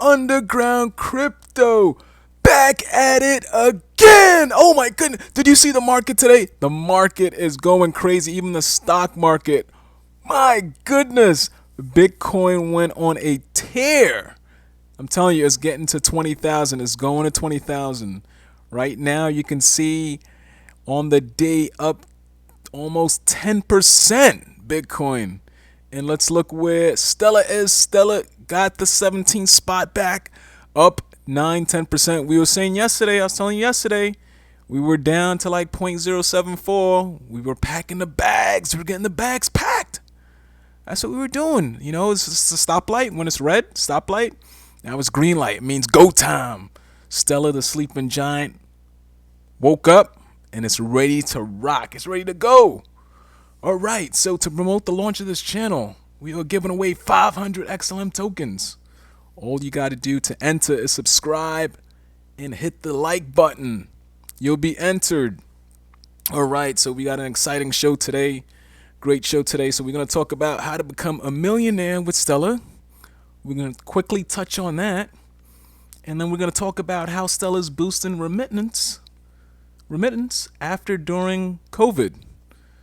underground crypto. Back at it again. Oh my goodness. Did you see the market today? The market is going crazy. Even the stock market. My goodness. Bitcoin went on a tear. I'm telling you, it's getting to 20,000. It's going to 20,000. Right now, you can see on the day up almost 10% Bitcoin. And let's look where Stellar is. Stellar got the 17th spot back, up 9-10%. We were saying yesterday, I was telling you yesterday, we were down to like 0.074. We were packing the bags. We were getting the bags packed. That's what we were doing. You know, it's just a stoplight. When it's red, stoplight. Now it's green light. It means go time. Stellar, the sleeping giant, woke up and it's ready to rock. It's ready to go. All right. So to promote the launch of this channel, we are giving away 500 XLM tokens. All you got to do to enter is subscribe and hit the like button. You'll be entered. All right. So we got an exciting show today. Great show today. So we're going to talk about how to become a millionaire with Stellar. We're going to quickly touch on that. And then we're going to talk about how Stellar's boosting remittance after during COVID.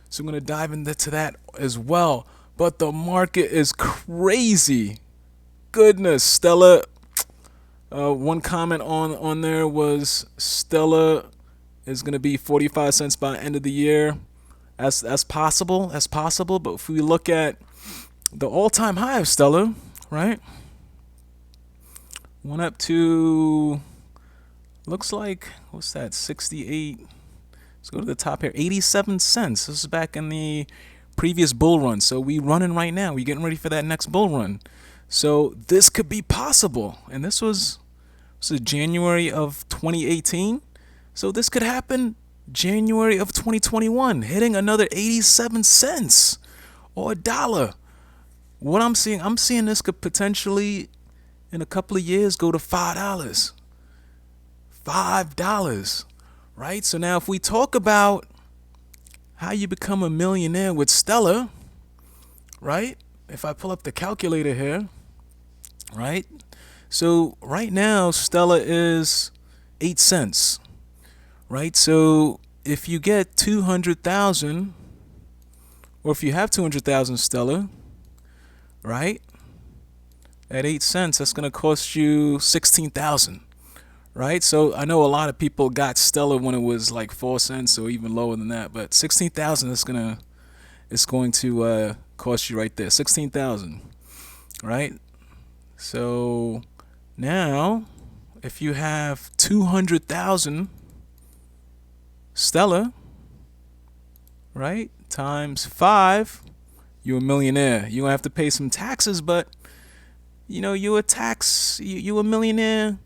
So we're going to dive into that as well. But the market is crazy. Goodness, Stellar. One comment on there was Stellar is going to be 45 cents by the end of the year. That's possible. That's possible. But if we look at the all-time high of Stellar, right? Went up to, looks like, what's that, 68. Let's go to the top here, 87 cents. This is back in the previous bull run. So we running right now. We getting ready for that next bull run. So this could be possible. And this was January of 2018. So this could happen January of 2021, hitting another 87 cents or $1. What I'm seeing this could potentially in a couple of years go to $5. $5, right? So now if we talk about how you become a millionaire with Stellar, right? If I pull up the calculator here, right? So right now Stellar is 8 cents, right? So if you get 200,000, or if you have 200,000 Stellar, right? At 8 cents, that's going to cost you 16,000, right? So I know a lot of people got Stellar when it was like 4 cents or even lower than that, but 16,000 is going to cost you right there, 16,000, right? So now, if you have 200,000 Stellar, right, times 5, you're a millionaire. You don't have to pay some taxes, but you know, you a millionaire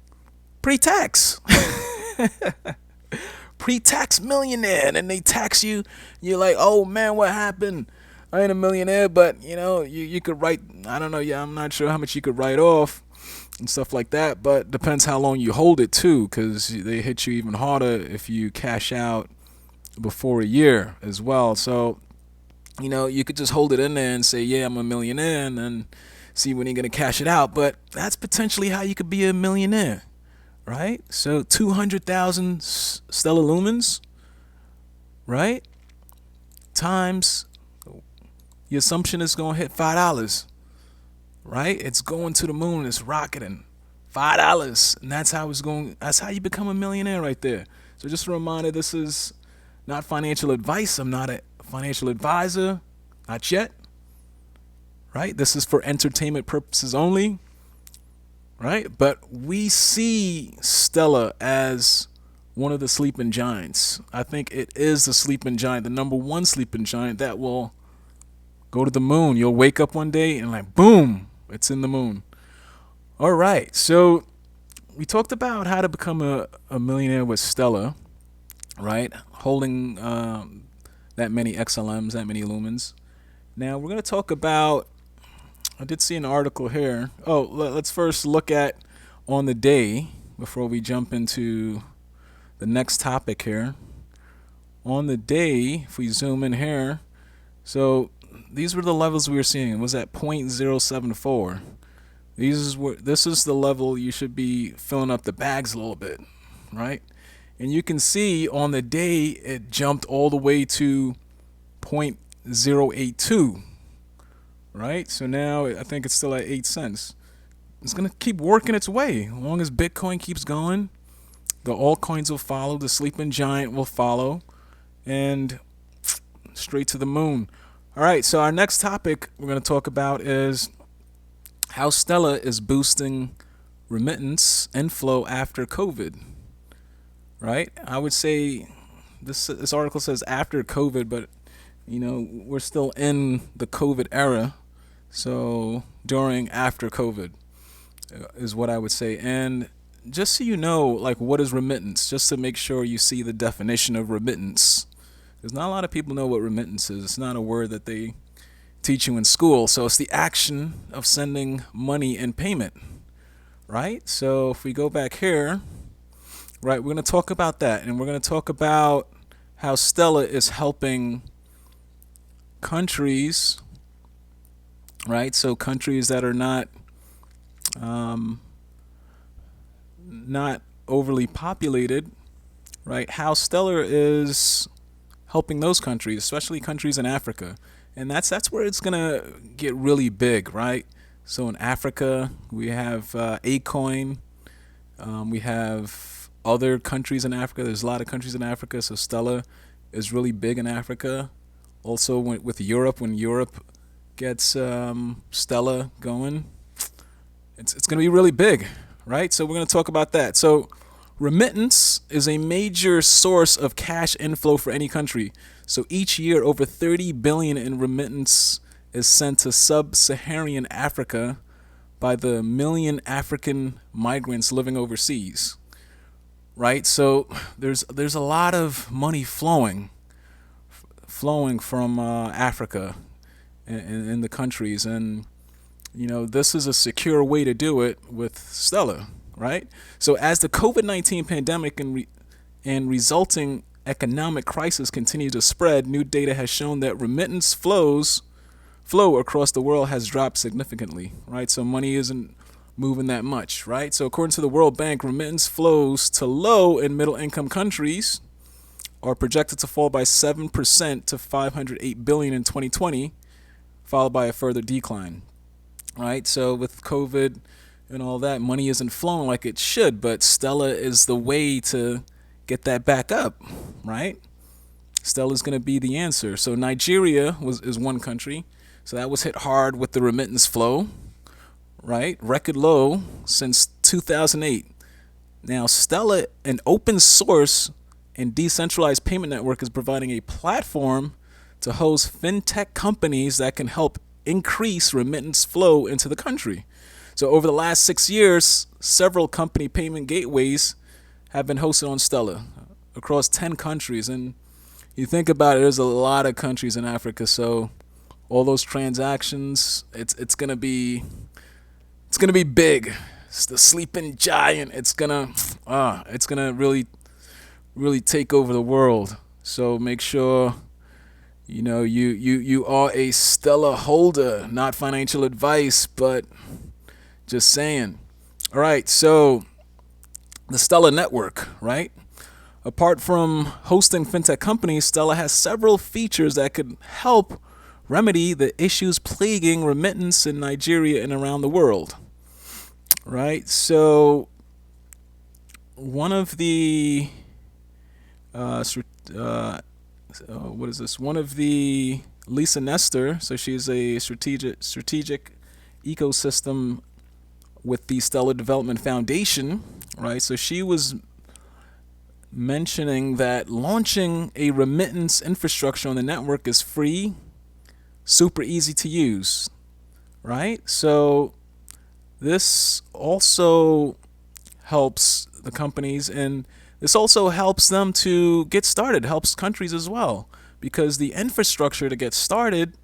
pre-tax. Pre-tax millionaire. And then they tax you. You're like, oh man, what happened? I ain't a millionaire, but you know, you could write, I don't know, yeah, I'm not sure how much you could write off and stuff like that, but depends how long you hold it too, because they hit you even harder if you cash out before a year as well. So, you know, you could just hold it in there and say, yeah, I'm a millionaire, and then see when you're going to cash it out. But that's potentially how you could be a millionaire, right? So 200,000 Stellar Lumens, right? Times, your assumption is going to hit $5, right? It's going to the moon. It's rocketing. $5. And that's how it's going. That's how you become a millionaire right there. So just a reminder, this is not financial advice. I'm not a financial advisor. Not yet. Right? This is for entertainment purposes only, right? But we see Stellar as one of the sleeping giants. I think it is the sleeping giant, the number one sleeping giant that will go to the moon. You'll wake up one day and like, boom, it's in the moon. All right. So we talked about how to become a millionaire with Stellar, right? Holding that many XLMs, that many lumens. Now we're going to talk about, I did see an article here. Oh, let's first look at on the day before we jump into the next topic here. On the day, if we zoom in here, so these were the levels we were seeing. It was at 0.074. This is the level you should be filling up the bags a little bit, right? And you can see on the day it jumped all the way to 0.082, right? So now I think it's still at 8 cents. It's going to keep working its way. As long as Bitcoin keeps going, the altcoins will follow, the sleeping giant will follow, and straight to the moon. All right, so our next topic we're going to talk about is how Stellar is boosting remittance inflow after COVID. Right? I would say this article says after COVID, but we're still in the COVID era. So during after COVID is what I would say. And just so you know, like, what is remittance? Just to make sure you see the definition of remittance. Because not a lot of people know what remittance is. It's not a word that they teach you in school. So it's the action of sending money in payment, right? So if we go back here, right, we're going to talk about that. And we're going to talk about how Stella is helping countries, right? So countries that are not overly populated, right? How Stellar is helping those countries, especially countries in Africa. And that's where it's gonna get really big, right? So in Africa, we have Acoin, we have other countries in Africa. There's a lot of countries in Africa, so Stella is really big in Africa. Also with Europe, when Europe gets Stella going, it's gonna be really big, right? So we're gonna talk about that. So remittance is a major source of cash inflow for any country. So each year, over 30 billion in remittance is sent to sub-Saharan Africa by the million African migrants living overseas. Right? So there's a lot of money flowing from Africa in the countries, and this is a secure way to do it with Stella. Right? So as the COVID-19 pandemic and resulting economic crisis continue to spread, new data has shown that remittance flow across the world has dropped significantly, right? So money isn't moving that much, right? So according to the World Bank, remittance flows to low and middle income countries are projected to fall by 7% to 508 billion in 2020, followed by a further decline, right? So with COVID and all that, money isn't flowing like it should, but Stella is the way to get that back up, right? Stella's going to be the answer. So Nigeria is one country. So that was hit hard with the remittance flow, right? Record low since 2008. Now, Stella, an open source and decentralized payment network, is providing a platform to host fintech companies that can help increase remittance flow into the country. So over the last 6 years, several company payment gateways have been hosted on Stella across 10 countries. And you think about it, there's a lot of countries in Africa. So all those transactions, it's gonna be big. It's the sleeping giant. It's gonna really take over the world. So make sure you are a Stella holder. Not financial advice, but just saying. All right, so the Stella network, right? Apart from hosting fintech companies, Stella has several features that could help remedy the issues plaguing remittance in Nigeria and around the world, right? So one of the what is this? One of the Lisa Nestor, so she's a strategic ecosystem with the Stella Development Foundation, right? So she was mentioning that launching a remittance infrastructure on the network is free, super easy to use, right? So this also helps the companies, and this also helps them to get started, helps countries as well, because the infrastructure to get started,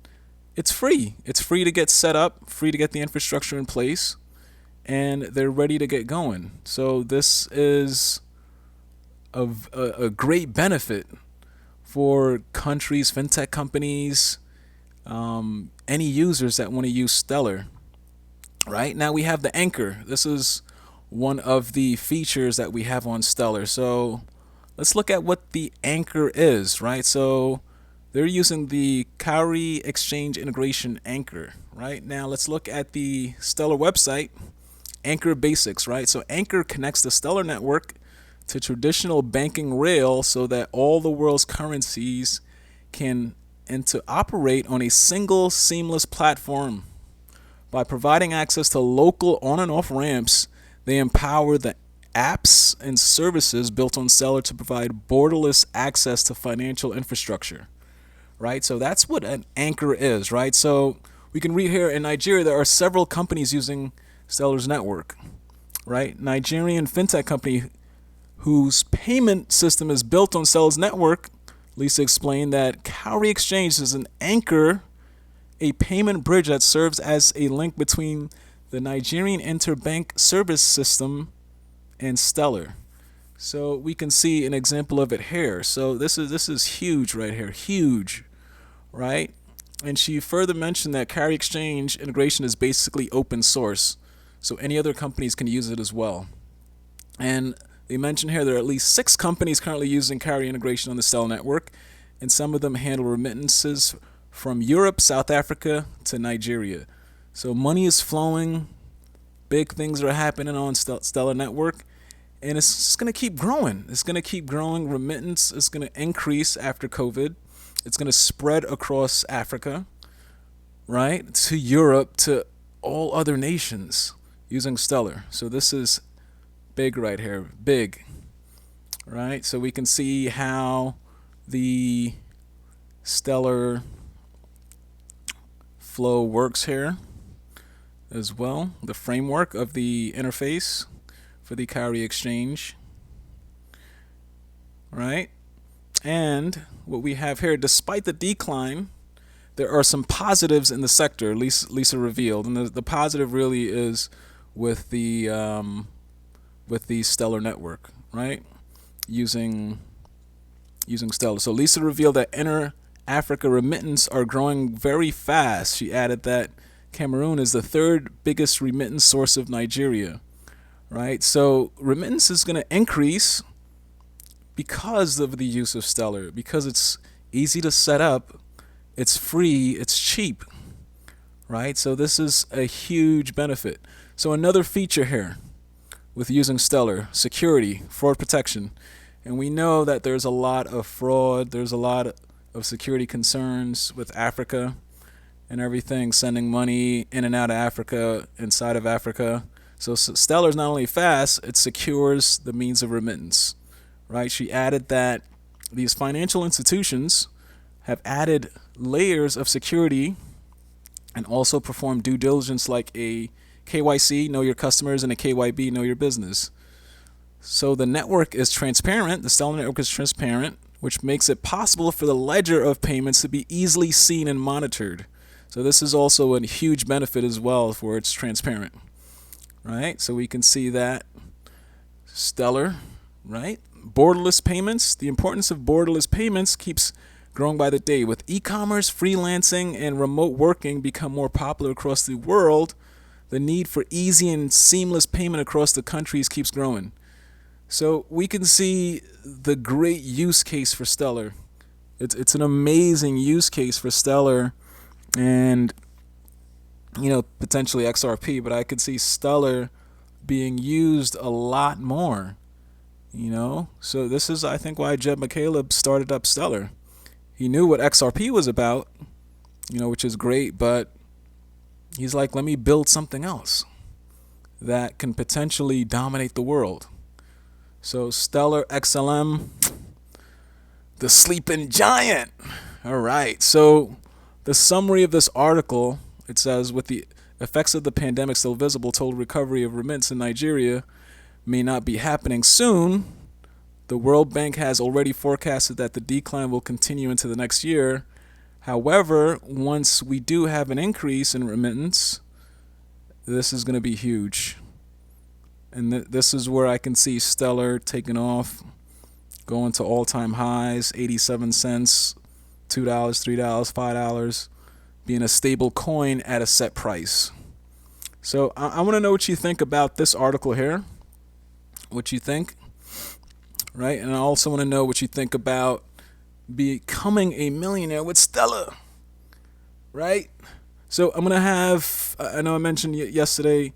it's free. It's free to get set up, free to get the infrastructure in place, and they're ready to get going. So this is a great benefit for countries, fintech companies, any users that want to use Stellar. Right now we have the anchor. This is one of the features that we have on Stellar. So let's look at what the anchor is, right? So they're using the Cowrie Exchange Integration Anchor. Right now, let's look at the Stellar website, Anchor Basics, right? So Anchor connects the Stellar network to traditional banking rail so that all the world's currencies can interoperate on a single seamless platform. By providing access to local on and off ramps, they empower the apps and services built on Stellar to provide borderless access to financial infrastructure. Right? So that's what an anchor is, right? So we can read here in Nigeria there are several companies using Stellar's network, right? Nigerian fintech company whose payment system is built on Stellar's network. Lisa explained that Cowrie Exchange is an anchor, a payment bridge that serves as a link between the Nigerian interbank service system and Stellar. So we can see an example of it here. So this is huge right here, huge, right? And she further mentioned that Carry Exchange integration is basically open source, so any other companies can use it as well. And they mentioned here there are at least 6 companies currently using Carry integration on the Stellar network, and some of them handle remittances from Europe, South Africa to Nigeria. So money is flowing, big things are happening on Stellar network, and it's just going to keep growing. It's going to keep growing. Remittance is going to increase after COVID. It's going to spread across Africa, right, to Europe, to all other nations using Stellar. So this is big right here, big, right? So we can see how the Stellar flow works here as well, the framework of the interface for the Cowrie Exchange, right? And what we have here, despite the decline, there are some positives in the sector, Lisa revealed. And the positive really is with the Stellar network, right? Using Stellar. So Lisa revealed that inter-Africa remittance are growing very fast. She added that Cameroon is the 3rd biggest remittance source of Nigeria, right? So remittance is going to increase because of the use of Stellar, because it's easy to set up, it's free, it's cheap, right? So this is a huge benefit. So another feature here with using Stellar, security, fraud protection. And we know that there's a lot of fraud, there's a lot of security concerns with Africa and everything, sending money in and out of Africa, inside of Africa. So Stellar is not only fast, it secures the means of remittance, right? She added that these financial institutions have added layers of security and also perform due diligence like a KYC, know your customers, and a KYB, know your business. So the network is transparent, the Stellar network is transparent, which makes it possible for the ledger of payments to be easily seen and monitored. So this is also a huge benefit as well, for it's transparent, right? So we can see that Stellar, right? Borderless payments, the importance of borderless payments keeps growing by the day. With e-commerce, freelancing, and remote working become more popular across the world, the need for easy and seamless payment across the countries keeps growing. So we can see the great use case for Stellar. It's an amazing use case for Stellar, and potentially XRP, but I could see Stellar being used a lot more. So this is, I think, why Jeb McCaleb started up Stellar. He knew what XRP was about, which is great, but he's like, let me build something else that can potentially dominate the world. So Stellar XLM, the sleeping giant. All right. So the summary of this article, it says, with the effects of the pandemic still visible, total recovery of remittance in Nigeria may not be happening soon. The World Bank has already forecasted that the decline will continue into the next year. However, once we do have an increase in remittance, this is going to be huge. And this is where I can see Stellar taking off, going to all-time highs, 87 cents, $2, $3, $5, being a stable coin at a set price. So I want to know what you think about this article here. What you think, right? And I also want to know what you think about becoming a millionaire with Stella, right? So I'm gonna have. I know I mentioned yesterday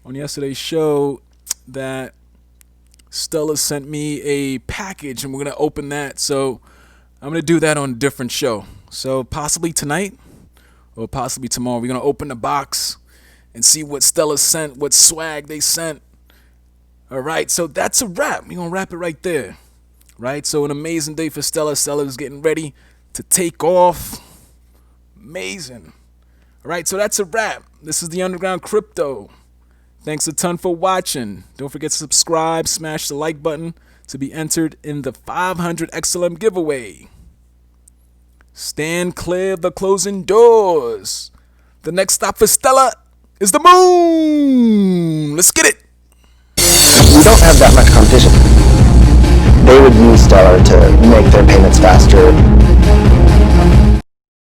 on yesterday's show that Stella sent me a package, and we're gonna open that. So I'm gonna do that on a different show. So possibly tonight or possibly tomorrow, we're gonna open the box and see what Stella sent, what swag they sent. All right, so that's a wrap. We're gonna wrap it right there. Right, so an amazing day for Stella. Stella is getting ready to take off. Amazing. All right, so that's a wrap. This is the Underground Crypto. Thanks a ton for watching. Don't forget to subscribe, smash the like button to be entered in the 500 XLM giveaway. Stand clear of the closing doors. The next stop for Stella is the moon. Let's get it. We don't have that much competition. They would use Stellar to make their payments faster,